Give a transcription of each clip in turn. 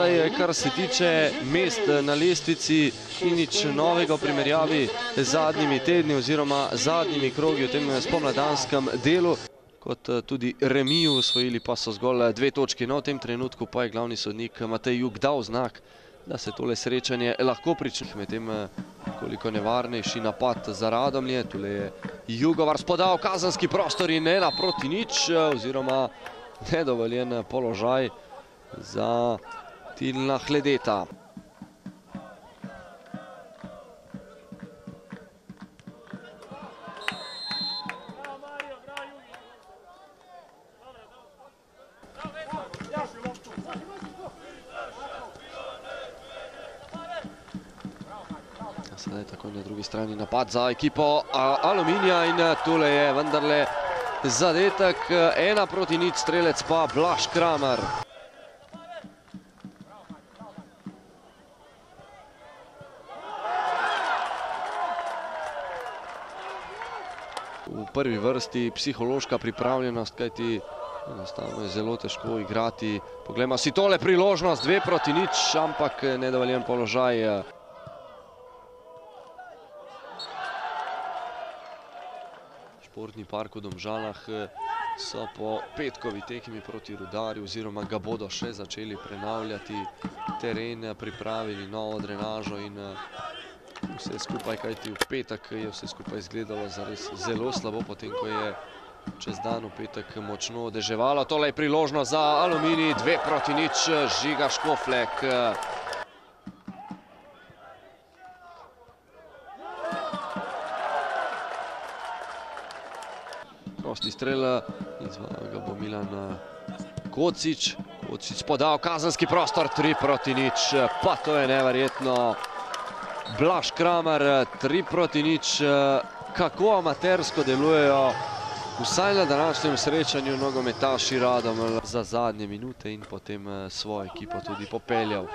vsaj kar se tiče mest na lestvici, ni nič novega v primerjavi z zadnjimi tedni oziroma zadnjimi krogi v tem spomladanskem delu. Kot tudi remiju osvojili pa so zgolj 2 točki. No, v tem trenutku pa je glavni sodnik Matej Jug dal znak, da se tole srečanje lahko prične. Medtem koliko nevarnejši napad za Radomlje. Tule je Jugovars podal kazenski prostor in 1-0 oziroma nedovoljen položaj za Tilna Hledeta. Sedaj tako na drugi strani napad za ekipo Aluminija in tole je vendarle zadetek. 1-0, strelec pa Blaž Kramer. V prvi vrsti psihološka pripravljenost, kajti enostavno je zelo težko igrati. Poglejmo si tole priložnost, 2-0, ampak nedovoljen položaj. Športni park v Domžalah so po petkovi tekmi proti Rudarju oziroma ga bodo še začeli prenavljati teren, pripravili novo drenažo in vse skupaj, kajti v petek je vse skupaj izgledalo zares zelo slabo, potem ko je čez dan v petek močno deževalo. Tole je priložnost za Aluminij, 2-0, Žiga Škoflek. Prosti strel, izvajal ga bo Milan Kocič. Kocič podal kazenski prostor, 3-0, pa to je neverjetno. Blaž Kramer, 3-0, kako amatersko delujejo vsaj na današnjem srečanju nogometaši Radomlja za zadnje minute in potem svojo ekipo tudi popeljal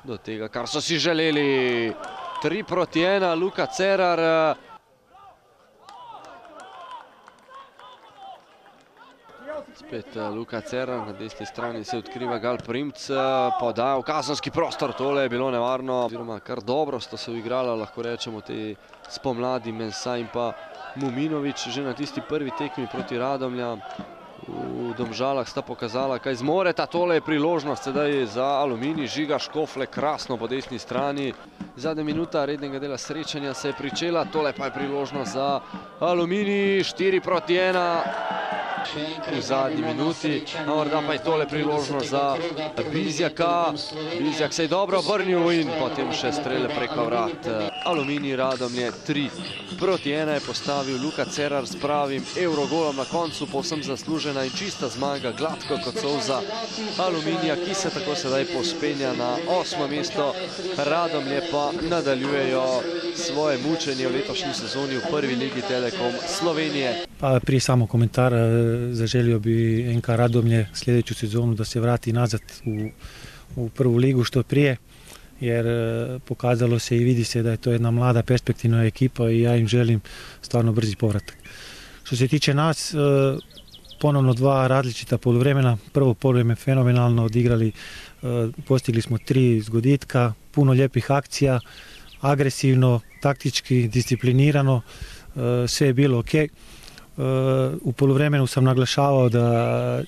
do tega, kar so si želeli. 3-1, Luka Cerar. Spet Luka Cerar, na desni strani se odkriva Gal Primc, podajal kazenski prostor, tole je bilo nevarno, oziroma kar dobro sta se uigrala, lahko rečemo, te spomladi Mensah in pa Muminović. Že na tisti prvi tekmi proti Radomlja v Domžalah sta pokazala, kaj zmoreta. Tole je priložnost sedaj za Aluminij, Žiga Škoflek krasno po desni strani. Zadnja minuta rednega dela srečanja se je pričela, tole pa je priložnost za Aluminij, 4-1. V zadnji minuti, morda pa je tole priložnost za Bizjaka. Bizjak se je dobro obrnil in potem še strele preko vrat. Aluminij Radomlje 3-1 je postavil Luka Cerar s pravim evrogolom na koncu, povsem zaslužena in čista zmaga, gladko kot solza Aluminija, ki se tako sedaj pospenja na 8. mesto. Radomlje pa nadaljujejo svoje mučenje v letošnji sezoni v prvi ligi Telekom Slovenije. Pa prije samo komentar, zaželio bi NK Radomlje sljedeću sezonu da se vrati nazad u prvu ligu što prije, jer pokazalo se i vidi se da je to jedna mlada perspektivna ekipa i ja im želim stvarno brzi povratak. Što se tiče nas, ponovno 2 različita poluvremena. Prvo poluvrijeme fenomenalno odigrali, postigli smo 3 zgoditka, puno lijepih akcija, agresivno, taktički, disciplinirano, sve je bilo ok. U poluvremenu sam naglašavao da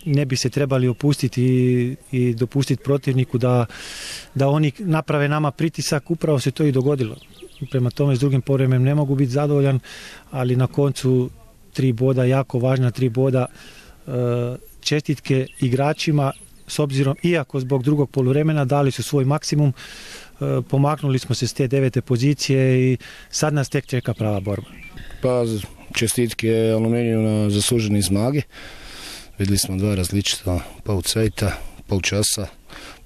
ne bi se trebali opustiti i dopustiti protivniku da oni naprave nama pritisak. Upravo se to i dogodilo. Prema tome s drugim poluvremenom ne mogu biti zadovoljan, ali na koncu 3 boda, jako važna 3 boda. Čestitke igračima, s obzirom, iako zbog drugog poluvremena dali su svoj maksimum, pomaknuli smo se s te 9. pozicije i sad nas tek čeka prava borba. Pa čestitke Aluminiju na zasluženi zmagi. Vidjeli smo 2 različita polucajta, polučasa.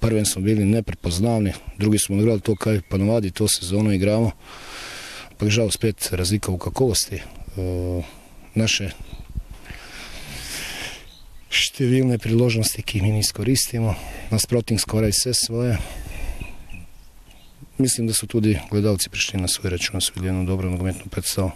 Prvim smo bili neprepoznavni, drugi smo igrali to kaj pa navadi, to sezono igramo. Pa žal spet razlika u kakovosti. Naše številne priložnosti, ki mi ne iskoristimo, nasprotnik skoraj vse svoje. Mislim da su tudi gledalci prišli na svoj račun, su vidjeli jednu dobru nogometnu predstavu.